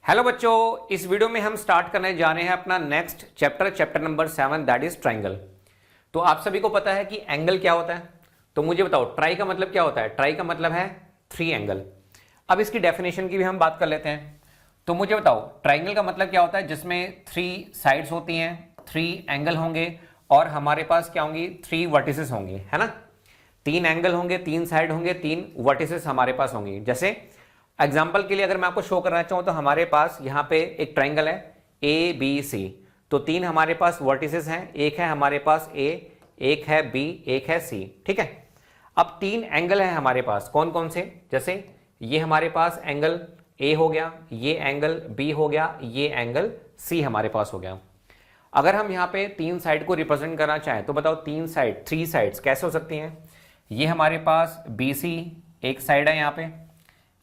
Hello बच्चों, इस video में हम स्टार्ट करने जा रहे हैं अपना next chapter number 7 that is triangle. तो आप सभी को पता है कि एंगल क्या होता है। तो मुझे बताओ ट्राई का मतलब क्या होता है। ट्राई का मतलब है थ्री एंगल। अब इसकी डेफिनेशन की भी हम बात कर लेते हैं। तो मुझे बताओ ट्राइंगल का मतलब क्या होता है, जिसमें थ्री साइड्स होती हैं, थ्री एंगल होंगे और हमारे पास क्या होंगी, थ्री वर्टिसेस होंगे, है ना। तीन एंगल होंगे, तीन साइड होंगे, तीन वर्टिसेस हमारे पास होंगी। जैसे एग्जाम्पल के लिए अगर मैं आपको शो करना चाहूं तो हमारे पास यहां पे एक ट्राइंगल है ए बी सी। तो तीन हमारे पास वर्टिसेस हैं, एक है हमारे पास ए, एक है बी, एक है सी, ठीक है। अब तीन एंगल है हमारे पास, कौन कौन से, जैसे ये हमारे पास एंगल ए हो गया, ये एंगल बी हो गया, ये एंगल सी हमारे पास हो गया। अगर हम यहाँ पे तीन साइड को रिप्रेजेंट करना चाहें तो बताओ तीन साइड, थ्री साइड्स कैसे हो सकती हैं। ये हमारे पास बी सी एक साइड है यहाँ पे,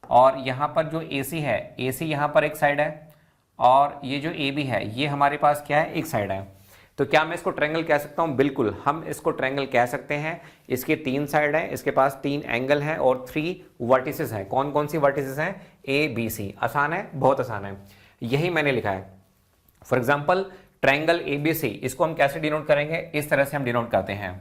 और यहाँ पर जो AC है, AC यहाँ पर एक साइड है, और ये जो AB है ये हमारे पास क्या है, एक साइड है। तो क्या मैं इसको ट्रायंगल कह सकता हूँ? बिल्कुल, हम इसको ट्रायंगल कह सकते हैं। इसके तीन साइड हैं, इसके पास तीन एंगल हैं और थ्री वर्टिसेस हैं। कौन कौन सी वर्टिसेस हैं? ABC। आसान है, बहुत आसान है, यही मैंने लिखा है। फॉर एग्जाम्पल ट्रायंगल ABC, इसको हम कैसे डिनोट करेंगे? इस तरह से हम डिनोट करते हैं।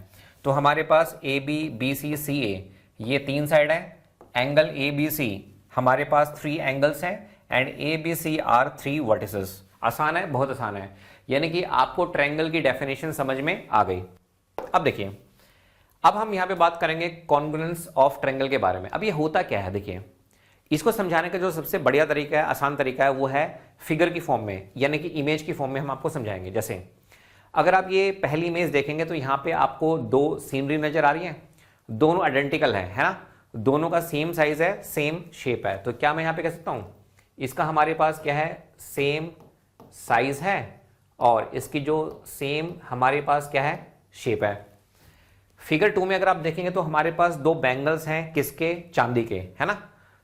तो हमारे पास AB BC CA ये तीन साइड है, एंगल ABC हमारे पास थ्री एंगल्स हैं, and ABC are three vertices. आसान है, बहुत आसान है, यानी कि आपको ट्रायंगल की डेफिनेशन समझ में आ गई। अब देखिए, अब हम यहां पे बात करेंगे कॉन्ग्रुएंस ऑफ ट्रायंगल के बारे में। अब ये होता क्या है, देखिए इसको समझाने का जो सबसे बढ़िया तरीका है, आसान तरीका है, वो है फिगर की फॉर्म में, यानी कि इमेज की फॉर्म में हम आपको समझाएंगे। जैसे अगर आप ये पहली इमेज देखेंगे तो यहाँ पे आपको दो सीनरी नजर आ रही है, दोनों आइडेंटिकल है ना, दोनों का सेम साइज है, सेम शेप है। तो क्या मैं यहां पे कह सकता हूं, इसका हमारे पास क्या है, सेम साइज है, और इसकी जो सेम हमारे पास क्या है, शेप है। फिगर 2 में अगर आप देखेंगे तो हमारे पास दो बैंगल्स हैं, किसके, चांदी के, है ना,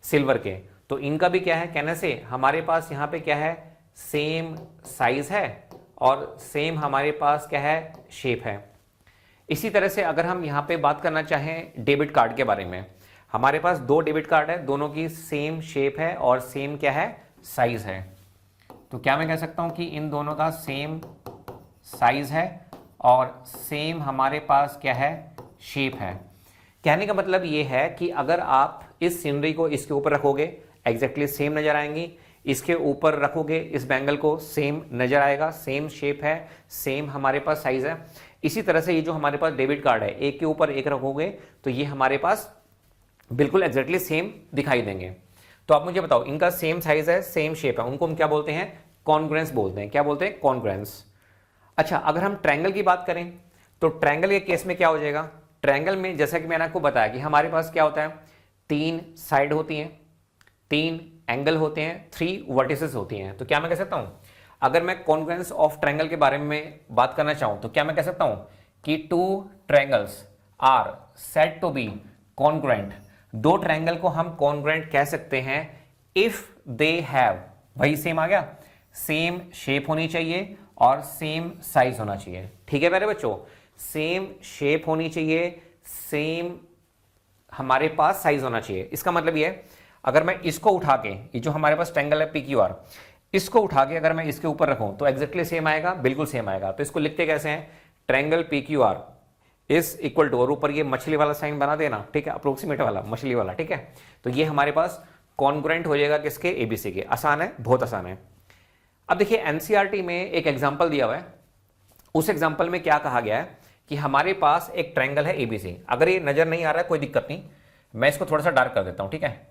सिल्वर के। तो इनका भी क्या है, कहने से हमारे पास यहां पे क्या है, सेम साइज है और सेम हमारे पास क्या है, शेप है। इसी तरह से अगर हम यहां पे बात करना चाहें डेबिट कार्ड के बारे में, हमारे पास दो डेबिट कार्ड है, दोनों की सेम शेप है और सेम क्या है, साइज है। तो क्या मैं कह सकता हूं कि इन दोनों का सेम साइज है और सेम हमारे पास क्या है, शेप है। कहने का मतलब ये है कि अगर आप इस सीनरी को इसके ऊपर रखोगे एग्जैक्टली सेम नजर आएंगी, इसके ऊपर रखोगे इस बैंगल को सेम नजर आएगा, सेम शेप है, सेम हमारे पास साइज है। इसी तरह से ये जो हमारे पास डेबिट कार्ड है, एक के ऊपर एक रखोगे तो ये हमारे पास बिल्कुल एग्जैक्टली सेम दिखाई देंगे। तो आप मुझे बताओ, इनका सेम साइज है, सेम शेप है, उनको हम क्या बोलते हैं, कॉन्ग्रुएंस बोलते हैं। क्या बोलते हैं, कॉन्ग्रुएंस। अच्छा, अगर हम ट्रायंगल की बात करें तो ट्रायंगल के केस में क्या हो जाएगा, ट्रायंगल में जैसा कि मैंने आपको बताया कि हमारे पास क्या होता है, तीन साइड होती हैं, तीन एंगल होते हैं, थ्री वर्टिसेस होती हैं। तो क्या मैं कह सकता हूं, अगर मैं कॉन्ग्रुएंस ऑफ ट्रायंगल के बारे में बात करना चाहूं तो क्या मैं कह सकता हूं कि two triangles are said to be congruent. दो ट्रायंगल को हम कॉन्ग्रुएंट कह सकते हैं इफ दे हैव, वही सेम आ गया, सेम शेप होनी चाहिए और सेम साइज होना चाहिए। ठीक है मेरे बच्चों, सेम शेप होनी चाहिए, सेम हमारे पास साइज होना चाहिए। इसका मतलब ये है, अगर मैं इसको उठा के, ये जो हमारे पास ट्रायंगल है PQR, इसको उठा के अगर मैं इसके ऊपर रखूं तो एग्जैक्टली सेम आएगा, बिल्कुल सेम आएगा। तो इसको लिखते कैसे हैं, triangle PQR is equal to, और ऊपर ये मछली वाला साइन बना देना, ठीक है, अप्रोक्सीमेट वाला, मछली वाला, ठीक है। तो ये हमारे पास कॉन्ग्रुएंट हो जाएगा किसके, ABC के। आसान है, बहुत आसान है। अब देखिए NCERT में एक एग्जाम्पल दिया हुआ है, उस एग्जाम्पल में क्या कहा गया है कि हमारे पास एक ट्रायंगल है ABC। अगर ये नजर नहीं आ रहा है कोई दिक्कत नहीं, मैं इसको थोड़ा सा डार्क कर देता हूं, ठीक है।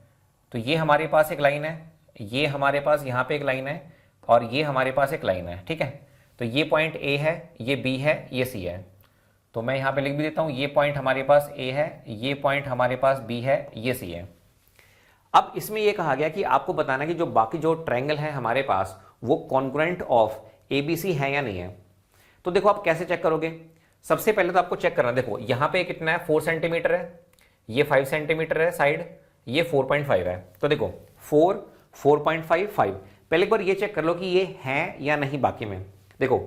तो ये हमारे पास एक लाइन है, ये हमारे पास यहां पे एक लाइन है, और ये हमारे पास एक लाइन है, ठीक है। तो ये पॉइंट A है, ये B है, ये C है। तो मैं यहां पे लिख भी देता हूं, ये पॉइंट हमारे पास A है, ये पॉइंट हमारे पास B है, ये C है। अब इसमें यह कहा गया कि आपको बताना कि जो बाकी जो ट्रायंगल है हमारे पास वो कॉन्ग्रुएंट ऑफ ABC है या नहीं है। तो देखो आप कैसे चेक करोगे, सबसे पहले तो आपको चेक करना, देखो यहां पे कितना है, 4 सेंटीमीटर है, ये 5 सेंटीमीटर है साइड, ये 4.5 है। तो देखो 4, 4.5, 5। पहले एक बार ये चेक कर लो कि ये है या नहीं। बाकी में देखो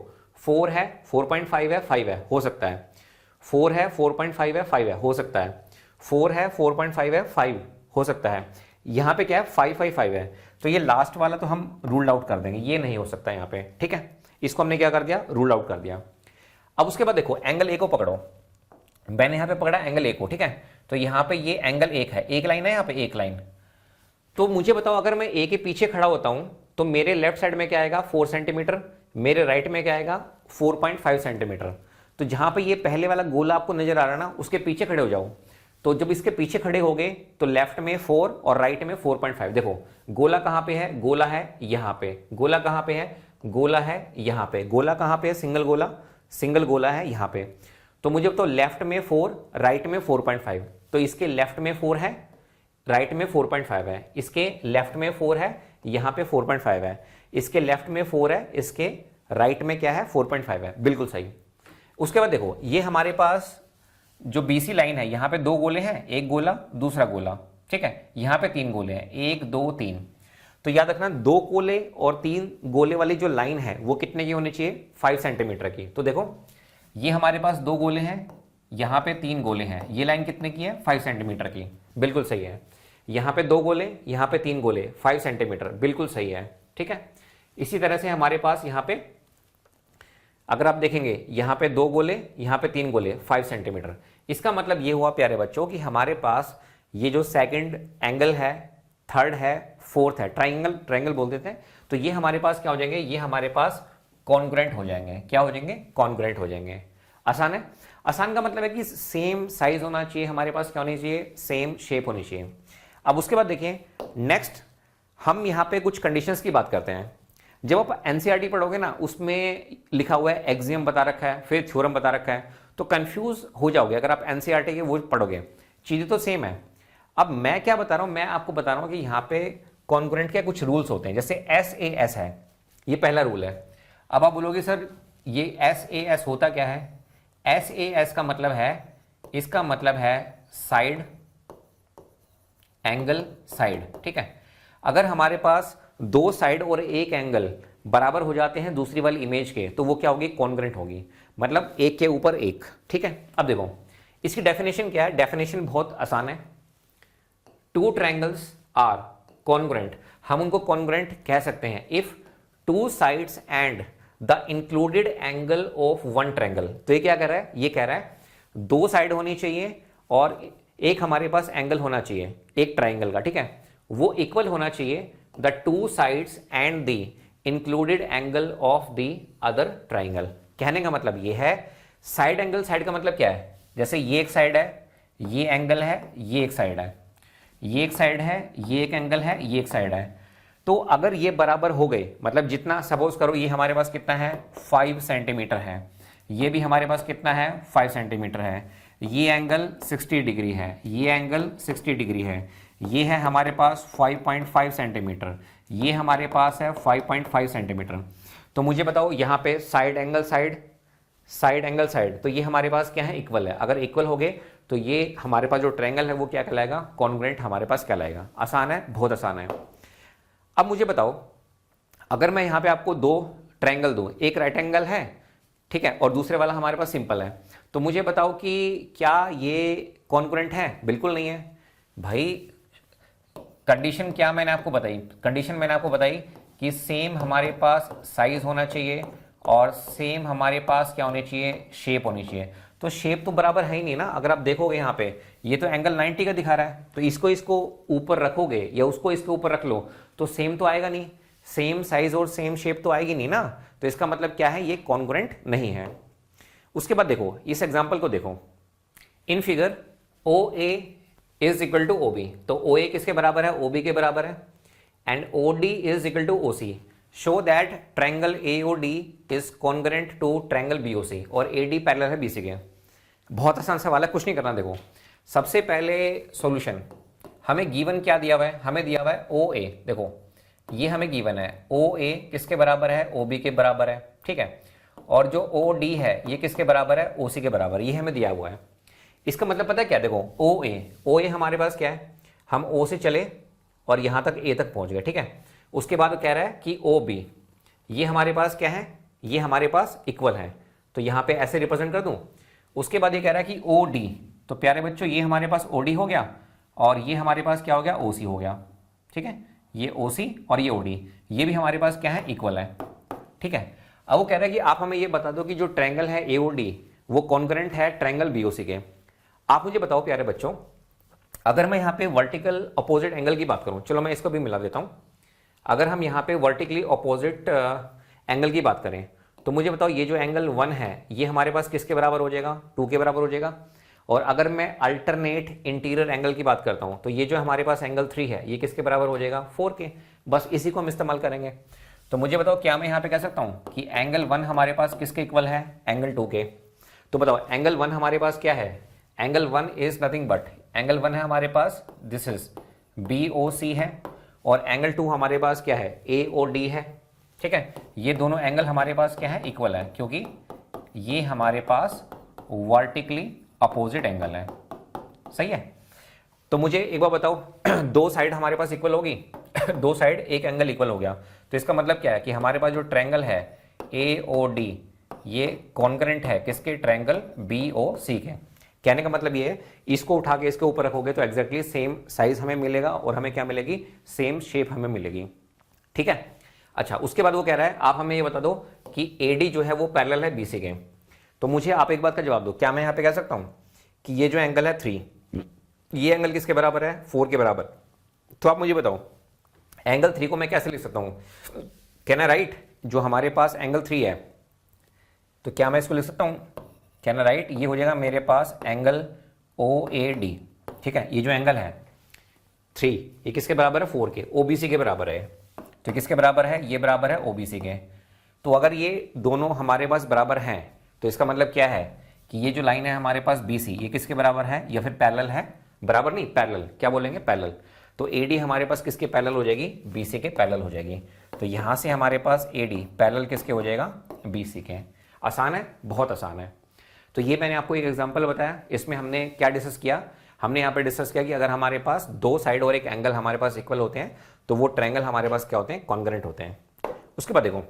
4 है, 4.5 है, 5 है, हो सकता है। 4 है, 4.5 है, 5 है, हो सकता है। 4 है, 4.5 है, 5 हो सकता है। यहाँ पे क्या है 555 है, तो ये लास्ट वाला तो हम रूल आउट कर देंगे, ये नहीं हो सकता यहाँ पे, ठीक है। इसको हमने क्या कर दिया, रूल आउट कर दिया। अब उसके बाद देखो एंगल ए को पकड़ो, मैंने यहाँ पे पकड़ा एंगल ए को, ठीक है। तो यहाँ पे ये एंगल एक है, एक लाइन है यहाँ पे, एक लाइन। तो मुझे बताओ अगर मैं ए के पीछे खड़ा होता हूं तो मेरे लेफ्ट साइड में क्या आएगा 4 सेंटीमीटर, मेरे राइट में क्या आएगा 4.5 सेंटीमीटर। तो जहां पे ये पहले वाला गोला आपको नजर आ रहा है ना, उसके पीछे खड़े हो जाओ। तो जब इसके पीछे खड़े हो गए तो लेफ्ट में 4 और राइट में 4.5। देखो गोला कहां पे है, गोला है यहां पे, गोला कहां पे है, गोला है यहां पे, गोला कहां पे है, सिंगल गोला है यहां पे। तो मुझे तो लेफ्ट में 4, राइट में 4.5, तो इसके लेफ्ट में 4 है, राइट में 4.5 है, इसके लेफ्ट में 4 है, यहां पे 4.5 है, इसके लेफ्ट में 4 है, इसके राइट में क्या है 4.5 है, बिल्कुल सही। उसके बाद देखो ये हमारे पास जो बीसी लाइन है, यहां पे 2 गोले हैं, एक गोला दूसरा गोला, ठीक है। यहां पे 3 गोले हैं, 1 2 3। तो याद रखना 2 गोले और 3 गोले वाली जो लाइन है वो कितने की होनी चाहिए, 5 सेंटीमीटर की। तो देखो ये हमारे पास 2 गोले हैं, यहां पे 3 गोले हैं, ये लाइन कितने की है 5 सेंटीमीटर की, बिल्कुल सही है। यहां पे 2 गोले, यहां पे 3 गोले, 5 सेंटीमीटर, बिल्कुल सही है, ठीक है। इसी तरह से हमारे पास यहां पे अगर आप देखेंगे यहां पे 2 गोले, यहां पे 3 गोले, 5 सेंटीमीटर। इसका मतलब ये हुआ प्यारे बच्चों कि हमारे पास ये जो सेकंड एंगल है, थर्ड है, फोर्थ है, ट्राइंगल बोल देते हैं, तो ये हमारे पास क्या हो जाएंगे, ये हमारे पास कॉन्ग्रुएंट हो जाएंगे। क्या हो जाएंगे, कॉन्ग्रुएंट हो जाएंगे। आसान है। आसान का मतलब है कि सेम साइज होना चाहिए हमारे पास, क्या होनी चाहिए, सेम शेप होनी चाहिए। अब उसके बाद देखिए नेक्स्ट हम यहां पे कुछ कंडीशंस की बात करते हैं। जब आप एनसीईआरटी पढ़ोगे ना, उसमें लिखा हुआ है एक्सियम बता रखा है, फिर थ्योरम बता रखा है, तो कंफ्यूज हो जाओगे अगर आप एनसीईआरटी के वो पढ़ोगे। चीजें तो सेम है। अब मैं क्या बता रहा हूं, मैं आपको बता रहा हूं कि यहां पे कॉन्ग्रुएंट के कुछ रूल्स होते हैं। जैसे SAS है, ये पहला रूल है। अब आप बोलोगे सर ये SAS होता क्या है, SAS का मतलब है, इसका मतलब है साइड एंगल साइड, ठीक है। अगर हमारे पास 2 साइड और एक एंगल बराबर हो जाते हैं दूसरी वाली इमेज के, तो वो क्या होगी, कॉन्ग्रुएंट होगी, मतलब एक के ऊपर एक, ठीक है। अब देखो इसकी डेफिनेशन क्या है, डेफिनेशन बहुत आसान है। 2 ट्रायंगल्स आर कॉन्ग्रुएंट, हम उनको कॉन्ग्रुएंट कह सकते हैं if 2 sides and the included angle of 1 triangle. तो ये क्या कह रहा है, ये कह रहा है 2 साइड होनी चाहिए और एक हमारे पास एंगल होना चाहिए एक ट्राइंगल का, ठीक है, वो इक्वल होना चाहिए the 2 sides and the included angle of the other triangle. कहने का मतलब ये है, साइड एंगल साइड का मतलब क्या है, जैसे ये एक साइड है, ये एंगल है, ये एक साइड है, ये एक साइड है, ये एक एंगल है, ये एक साइड है। तो अगर ये बराबर हो गए, मतलब जितना सपोज करो ये हमारे पास कितना है 5 सेंटीमीटर है, ये भी हमारे पास कितना है 5 सेंटीमीटर है, ये एंगल 60 डिग्री है, ये एंगल 60 डिग्री है, ये है हमारे पास 5.5 सेंटीमीटर, ये हमारे पास है 5.5 सेंटीमीटर। तो मुझे बताओ यहाँ पे साइड एंगल साइड, तो ये हमारे पास क्या है, इक्वल है। अगर इक्वल हो गए तो ये हमारे पास जो ट्रायंगल है वो क्या कहलाएगा, कॉन्ग्रुएंट हमारे पास कहलाएगा। आसान है, बहुत आसान है। अब मुझे बताओ अगर मैं यहाँ पे आपको 2 ट्रायंगल दूं, एक राइट एंगल है, ठीक है, और दूसरे वाला हमारे पास सिंपल है, तो मुझे बताओ कि क्या ये कॉन्ग्रुएंट है, बिल्कुल नहीं है भाई। कंडीशन क्या मैंने आपको बताई, कंडीशन मैंने आपको बताई कि सेम हमारे पास साइज होना चाहिए और सेम हमारे पास क्या होनी चाहिए, शेप होनी चाहिए। तो शेप तो बराबर है ही नहीं ना। अगर आप देखोगे यहाँ पे ये तो एंगल 90 का दिखा रहा है, तो इसको ऊपर रखोगे या उसको इसके ऊपर रख लो तो सेम तो आएगा नहीं, सेम साइज और सेम शेप तो आएगी नहीं ना। तो इसका मतलब क्या है, ये कॉन्ग्रुएंट नहीं है। उसके बाद देखो इस एग्जांपल को देखो, in figure OA is equal to OB, तो OA किसके बराबर है, OB के बराबर है, and OD is equal to OC। Show that triangle AOD is congruent to triangle BOC और AD पैरेलल है BC के। बहुत आसान सवाल है, कुछ नहीं करना। देखो सबसे पहले सॉल्यूशन, हमें गिवन क्या दिया हुआ है, हमें दिया हुआ है OA। देखो ये हमें गिवन है, OA किसके बराबर है, OB के बराबर है, ठीक है, और जो OD है ये किसके बराबर है, OC के बराबर, ये हमें दिया हुआ है। इसका मतलब पता है क्या, देखो OA हमारे पास क्या है, हम O से चले और यहां तक A तक पहुंच गए, ठीक है। उसके बाद कह रहा है कि OB ये हमारे पास क्या है, ये हमारे पास इक्वल है, तो यहां पे ऐसे रिप्रेजेंट कर दूं। उसके बाद ये कह रहा है कि OD, तो प्यारे बच्चों ये हमारे पास OD हो गया और ये हमारे पास क्या हो गया, OC हो गया। ठीक है, ये OC और ये OD, ये भी हमारे पास क्या है, इक्वल है। ठीक है, अब वो कह रहा है कि आप हमें ये बता दो कि जो ट्रायंगल है AOD वो कॉन्ग्रुएंट है ट्रायंगल BOC के। आप मुझे बताओ प्यारे बच्चों, अगर मैं यहाँ पे वर्टिकल अपोजिट एंगल की बात करूं, चलो मैं इसको भी मिला देता हूं। अगर हम यहाँ पे वर्टिकली अपोजिट एंगल की बात करें तो मुझे बताओ ये जो एंगल 1 है ये हमारे पास किसके बराबर हो जाएगा, 2 के बराबर हो जाएगा। और अगर मैं अल्टरनेट इंटीरियर एंगल की बात करता हूं तो ये जो हमारे पास एंगल 3 है ये किसके बराबर हो जाएगा, 4 के। बस इसी को हम इस्तेमाल करेंगे। तो मुझे बताओ क्या मैं यहाँ पे कह सकता हूँ कि एंगल 1 हमारे पास किसके इक्वल है, एंगल 2 के। तो बताओ एंगल 1 हमारे पास क्या है, angle 1 is nothing but, angle 1 है हमारे पास दिस इज BOC है, और एंगल 2 हमारे पास क्या है, AOD है। ठीक है, ये दोनों एंगल हमारे पास क्या है, इक्वल है, क्योंकि ये हमारे पास वर्टिकली अपोजिट एंगल है। सही है, तो मुझे एक बार बताओ दो साइड हमारे पास इक्वल होगी दो साइड एक एंगल इक्वल हो गया, तो इसका मतलब क्या है कि हमारे पास जो ट्रायंगल है AOD ये कॉन्करेंट है किसके, ट्रायंगल BOC के। कहने का मतलब ये है इसको उठा के इसके ऊपर रखोगे तो एग्जैक्टली सेम साइज हमें मिलेगा और हमें क्या मिलेगी, सेम शेप हमें मिलेगी। ठीक है, अच्छा उसके बाद वो कह रहा है आप हमें ये बता दो कि AD जो है वो पैरेलल है BC के। तो मुझे आप एक बात का जवाब दो, क्या मैं यहाँ पे कह सकता हूँ कि ये जो एंगल है 3, ये एंगल किसके बराबर है, 4 के बराबर। तो आप मुझे बताओ एंगल 3 को मैं कैसे लिख सकता हूँ, कहना राइट, जो हमारे पास एंगल 3 है तो क्या मैं इसको लिख सकता हूँ, कहना राइट, ये हो जाएगा मेरे पास एंगल OAD। ठीक है, ये जो एंगल है 3 ये किसके बराबर है, 4 के, OBC के बराबर है। तो किसके बराबर है, ये बराबर है OBC के। तो अगर ये दोनों हमारे पास बराबर हैं तो इसका मतलब क्या है कि ये जो लाइन है हमारे पास BC ये किसके बराबर है, या फिर पैरेलल है, बराबर नहीं पैरेलल, क्या बोलेंगे, पैरेलल। तो AD हमारे पास किसके पैरेलल हो जाएगी, BC के पैरेलल हो जाएगी। तो यहां से हमारे पास AD पैरेलल किसके हो जाएगा, BC के। आसान है, बहुत आसान है। तो ये मैंने आपको एक एग्जांपल बताया, इसमें हमने क्या डिस्कस किया, हमने यहाँ पे डिस्कस किया कि अगर हमारे पास दो साइड और एक एंगल हमारे पास इक्वल होते हैं तो वो ट्रायंगल हमारे पास क्या होते हैं, कॉन्ग्रुएंट होते हैं। उसके बाद देखो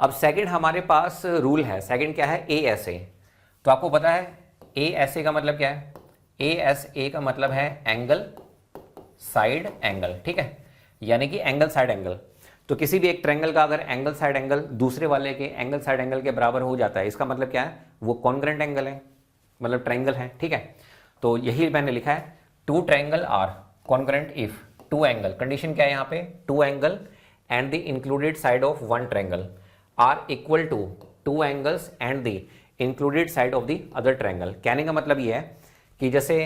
अब सेकंड हमारे पास रूल है, सेकंड क्या है, ASA। तो आपको पता है ASA का मतलब क्या है, ASA का मतलब है एंगल साइड एंगल। ठीक है, यानी कि एंगल साइड एंगल। तो किसी भी एक ट्रायंगल का अगर एंगल साइड एंगल दूसरे वाले के एंगल साइड एंगल के बराबर हो जाता है, इसका मतलब क्या है, वो कॉन्ग्रुएंट एंगल है, मतलब ट्रायंगल है। ठीक है, तो यही मैंने लिखा है, two triangle are congruent if two angle, condition क्या है यहाँ पे, two angle and the included side of one triangle are equal to two angles and the included side of the other triangle. कहने का मतलब ये है कि जैसे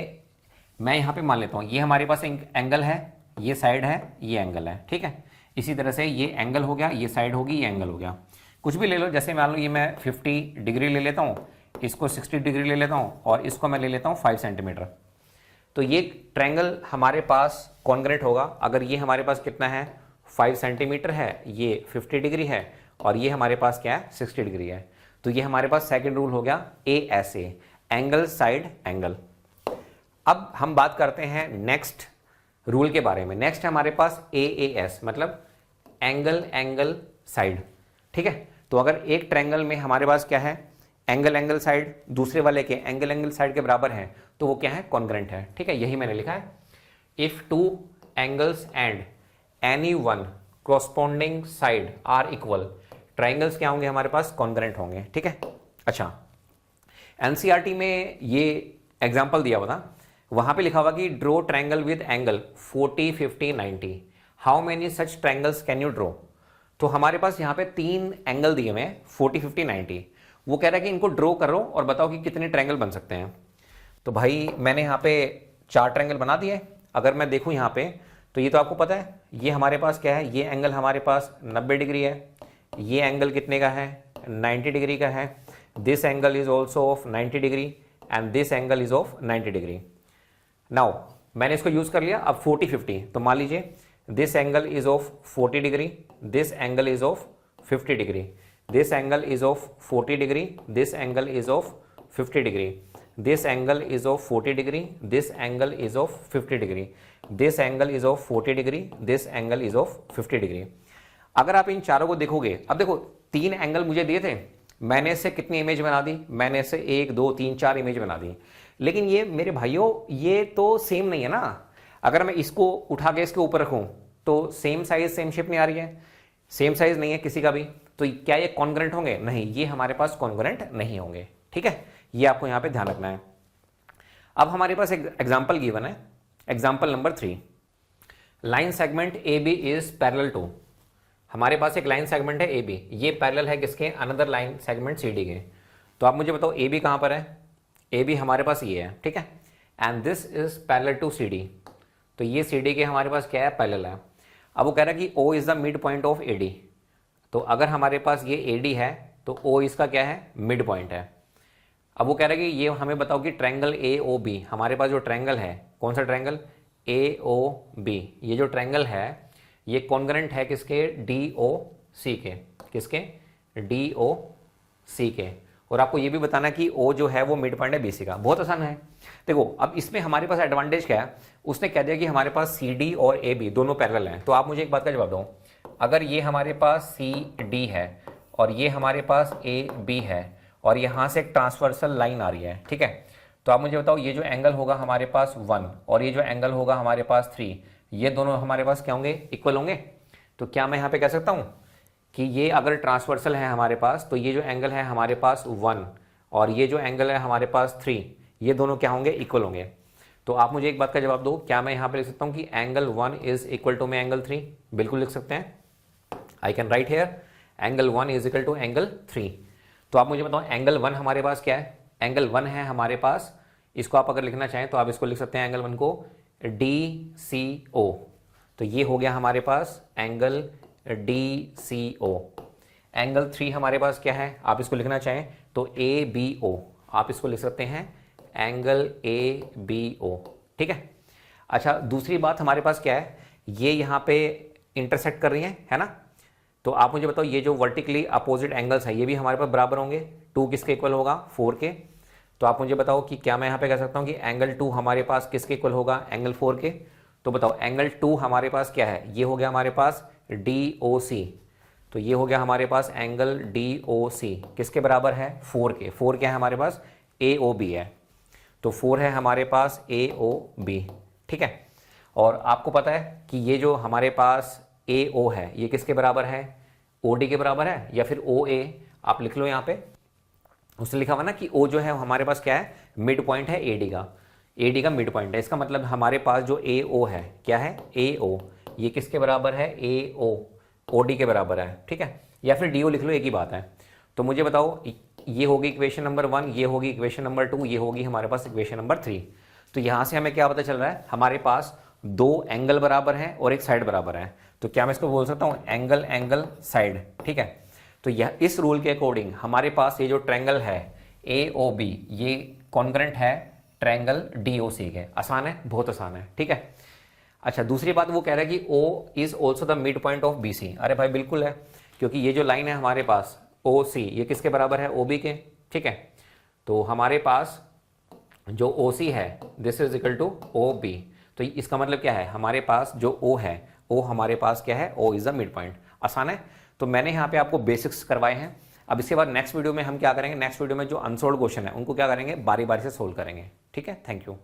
मैं यहाँ पे मान लेता हूँ ये हमारे पास एंगल है, ये साइड है, ये एंगल है। ठीक है, इसी तरह से ये एंगल हो गया, ये साइड होगी, ये एंगल हो गया। कुछ भी ले लो, जैसे मान लो ये मैं 50 डिग्री ले लेता हूँ, इसको 60 डिग्री ले लेता हूँ और इसको मैं ले लेता हूँ 5 सेंटीमीटर। तो ये ट्रायंगल हमारे पास कॉन्ग्रुएंट होगा अगर ये हमारे पास कितना है, 5 सेंटीमीटर है, ये 50 डिग्री है और ये हमारे पास क्या है, 60 डिग्री है। तो ये हमारे पास सेकंड रूल हो गया ASA, एंगल साइड एंगल। अब हम बात करते हैं नेक्स्ट रूल के बारे में। नेक्स्ट है हमारे पास AAS, मतलब एंगल एंगल साइड। ठीक है, तो अगर एक ट्रायंगल में हमारे पास क्या है, एंगल एंगल साइड दूसरे वाले के एंगल एंगल साइड के बराबर है तो वो क्या है, कॉन्ग्रुएंट है। ठीक है, यही मैंने लिखा है, if two angles and any one corresponding side are equal, triangles क्या होंगे हमारे पास, कॉन्ग्रुएंट होंगे। ठीक है, अच्छा NCERT में ये एग्जाम्पल दिया हुआ था, वहां पे लिखा हुआ कि draw triangle with angle 40 50 90, how many such triangles can you draw. तो हमारे पास यहाँ पे 3 एंगल दिए हुए हैं 40 50 90, वो कह रहा है कि इनको ड्रॉ करो और बताओ कि कितने ट्रायंगल बन सकते हैं। तो भाई मैंने यहाँ पे 4 ट्रायंगल बना दिए। अगर मैं देखूँ यहाँ पे तो ये तो आपको पता है, ये हमारे पास क्या है, ये एंगल हमारे पास 90 डिग्री है, ये एंगल कितने का है, 90 डिग्री का है, this angle is also of 90 degree and this angle is of 90 degree. Now मैंने इसको यूज कर लिया। अब 40 50, तो मान लीजिए this angle is of 40 degree, this angle is of 50 degree, this angle is of 40 degree, this angle is of 50 degree, this angle is of 40 degree, this angle is of 50 degree, this angle is of 40 degree, this angle is of 50 degree। अगर आप इन चारों को देखोगे, अब देखो 3 angle मुझे दिए थे, मैंने इससे कितनी इमेज बना दी, मैंने इससे 1 2 3 4 इमेज बना दी। लेकिन ये मेरे भाइयों ये तो सेम नहीं है ना। अगर मैं इसको उठा के इसके ऊपर रखूं तो सेम साइज सेम शेप नहीं आ रही है, सेम साइज नहीं है किसी का भी, तो क्या ये कॉन्ग्रुएंट होंगे? नहीं, ये हमारे पास कॉन्ग्रुएंट नहीं होंगे। ठीक है, ये आपको यहां पे ध्यान रखना है। अब हमारे पास एक एग्जांपल गिवन है, example number 3, line segment A B is parallel to. हमारे पास एक लाइन सेगमेंट है ए बी, ये पैरेलल है किसके? Another line segment C D के। तो आप मुझे बताओ ए बी कहां पर है? ए बी हमारे पास ये है, ठीक है, and this is parallel to C D. तो ये सी डी के हमारे पास क्या है? पैरेलल है। अब वो कह रहा है कि O is the midpoint of A D. तो अगर हमारे पास ये ए डी है तो ओ इसका क्या है? मिड पॉइंट है। अब वो कह रहा है कि ये हमें बताओ कि ट्रायंगल ए ओ बी, हमारे पास जो ट्रायंगल है, कौन सा ट्रायंगल? ए ओ बी। ये जो ट्रायंगल है ये कॉन्ग्रुएंट है किसके? डी ओ सी के। किसके? डी ओ सी के। और आपको ये भी बताना कि ओ जो है वो मिड पॉइंट है बीसी का। बहुत आसान है। देखो अब इसमें हमारे पास एडवांटेज क्या है, उसने कह दिया कि हमारे पास सी डी और ए बी दोनों पैरेलल हैं। तो आप मुझे एक बात का जवाब दो, अगर ये हमारे पास सी डी है और ये हमारे पास ए बी है और यहां से एक ट्रांसवर्सल लाइन आ रही है, ठीक है, तो आप मुझे बताओ ये जो एंगल होगा हमारे पास 1 और ये जो एंगल होगा हमारे पास 3, ये दोनों हमारे पास क्या होंगे? इक्वल होंगे। तो क्या मैं यहां पे कह सकता हूं कि ये अगर ट्रांसवर्सल है हमारे पास तो ये जो एंगल है हमारे पास 1 और ये जो एंगल है हमारे पास 3, ये दोनों क्या होंगे? इक्वल होंगे। तो आप मुझे एक बात का जवाब दो, क्या मैं यहां पे लिख सकता हूं कि एंगल 1 इज इक्वल टू में एंगल 3? बिल्कुल लिख सकते हैं। I can write here angle 1 is equal to angle 3। तो आप मुझे बताओ एंगल 1 हमारे पास क्या है? एंगल 1 है हमारे पास, इसको आप अगर लिखना चाहें तो आप इसको लिख सकते हैं एंगल 1 को डी सी ओ। तो ये हो गया हमारे पास एंगल डी सी ओ। एंगल 3 हमारे पास क्या है? आप इसको लिखना चाहें तो ए बी ओ, आप इसको लिख सकते हैं एंगल ए बी ओ। ठीक है। अच्छा, दूसरी बात हमारे पास क्या है, ये यहाँ पे इंटरसेक्ट कर रही है ना, तो आप मुझे बताओ ये जो वर्टिकली अपोजिट एंगल्स है ये भी हमारे पास बराबर होंगे। 2 किसके इक्वल होगा? 4 के। तो आप मुझे बताओ कि क्या मैं यहाँ पे कह सकता हूँ कि एंगल 2 हमारे पास किसके इक्वल होगा? एंगल 4 के। तो बताओ एंगल 2 हमारे पास क्या है? ये हो गया हमारे पास डी ओ सी। तो ये हो गया हमारे पास एंगल डी ओ सी किसके बराबर है? 4 के। 4 क्या है हमारे पास? ए ओ बी है। तो 4 है हमारे पास ए ओ बी। ठीक है। और आपको पता है कि ये जो हमारे पास ए ओ है ये किसके बराबर है? ओ डी के बराबर है, या फिर ओ ए आप लिख लो यहाँ पे। उसने लिखा हुआ ना कि ओ जो है हमारे पास क्या है? मिड पॉइंट है ए डी का। ए डी का मिड पॉइंट है, इसका मतलब हमारे पास जो ए ओ है क्या है? ए ओ। ये किसके बराबर है? ए ओ, ओ डी के बराबर है। ठीक है, या फिर डी ओ लिख लो, एक ही बात है। तो मुझे बताओ ये होगी इक्वेशन नंबर 1, ये होगी इक्वेशन नंबर 2, ये होगी हमारे पास इक्वेशन नंबर 3। तो यहां से हमें क्या पता चल रहा है? हमारे पास 2 एंगल बराबर है और एक साइड बराबर है। तो क्या मैं इसको बोल सकता हूं एंगल एंगल साइड। ठीक है। तो यह इस रूल के अकॉर्डिंग हमारे पास ये जो ट्रायंगल है ए ओ बी ये कॉन्ग्रुएंट है ट्रायंगल डी ओ सी के। आसान है, बहुत आसान है। ठीक है। अच्छा, दूसरी बात वो कह रहा है कि O is also the midpoint of B C. अरे भाई बिल्कुल है, क्योंकि ये जो लाइन है हमारे पास ओ सी ये किसके बराबर है? ओ बी के। ठीक है। तो हमारे पास जो ओ सी है this is equal to O B. तो इसका मतलब क्या है? हमारे पास जो ओ है, ओ हमारे पास क्या है? O is the midpoint. आसान है। तो मैंने यहाँ पे आपको बेसिक्स करवाए हैं। अब इसके बाद नेक्स्ट वीडियो में हम क्या करेंगे? नेक्स्ट वीडियो में जो अनसोल्व क्वेश्चन है उनको क्या करेंगे? बारी बारी से सोल्व करेंगे। ठीक है। Thank you.